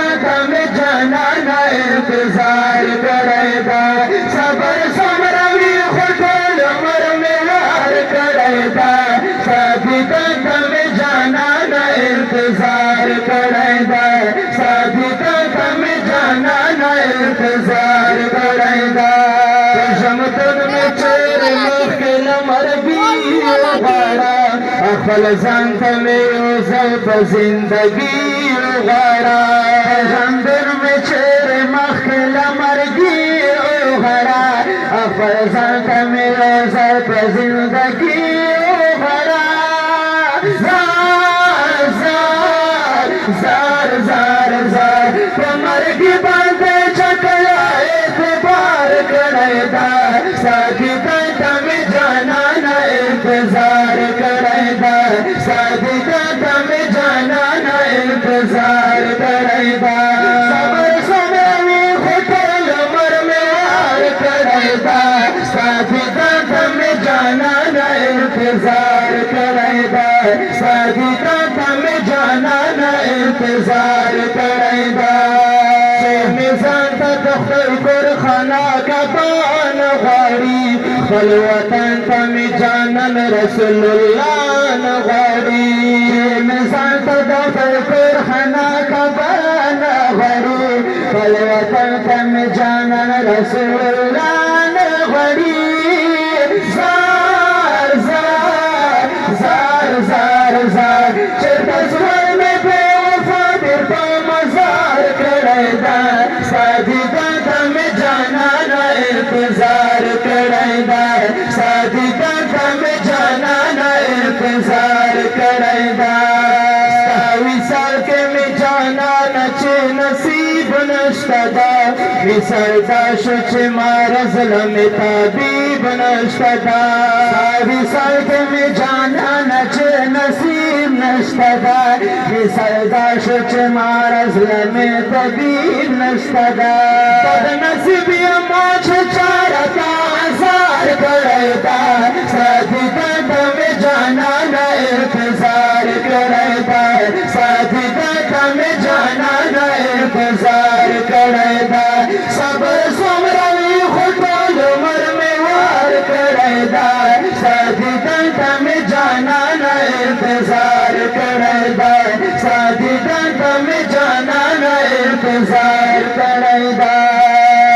कदम जाना ना इंतजार करेगा सबर समरवी खुटल मर में वार करेगा शादी कदम जाना ना इंतजार करेगा शादी कदम जाना ना इंतजार करेगा जमतन में चेर मुश्किल मर भी गाड़ा अखल संत में यूसुफ जिंदगी गाड़ा जमतन में चेर मुश्किल मर भी गाड़ा अखल संत में यूसुफ जिंदगी गाड़ा जार जार जार जार जार कमर की बांधे चकला एतबार करेगा साथी कदम जाना ना इंतजार करेगा साथी कदम जाना ना इंतजार करेगा सबर समरवी खुटल मर में वार करेगा साथी कदम जाना ना इंतजार करेगा साथी कदम जाना ना इंतजार करेगा मिजान तख्तर खाना का पान गाड़ी खलवतन तम जानन रसूलुल्लाह गाड़ी मिजान तख्तर खाना का पान गाड़ी खलवतन तम जानन रसूलुल्लाह गाड़ी जार जार जार जार जार तस्वर में बेवफा दिल का मजार करेगा शादी कदम जाना ना इंतजार करेगा शादी कदम जाना ना इंतजार करेगा विशाल के में जाना नचे नसीब नश्तदा विशाल दाशुच मारज लमे ताबीब नश्तदा विशाल के में जाना नचे नसीब नश्तदा विशाल दाशुच मारज लमे ताबीब नश्तदा बद नसीबिया माछ चारा का आजार करेगा साथी कदम जाना ना इंतजार करेगा साथी कदम जाना ना इंतजार करेगा सबर समरवी खुटल मर में वार करेगा साथी कदम जाना ना इंतजार करेगा साथी कदम जाना ना इंतजार करेगा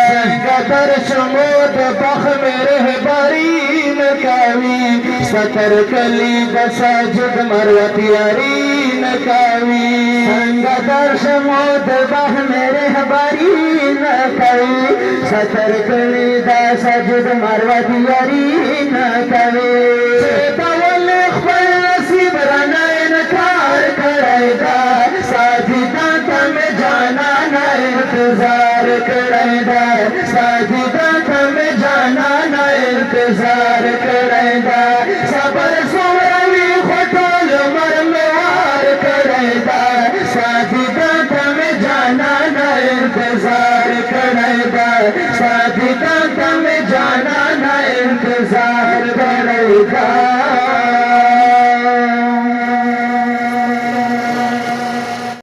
संगतर शमोद बख मेरे बरीन कावी सतर कली बसाजुद मरवतियारीन कावी संगतर शमोद बख मेरे बरीन कावी सतर कली बसाजुद मरवतियारीन कावी तवल खल नसीब रना इनकार करेगा साथी कदम जाना ना इंतजार करेगा साथी कदम जाना ना इंतजार करेगा सबर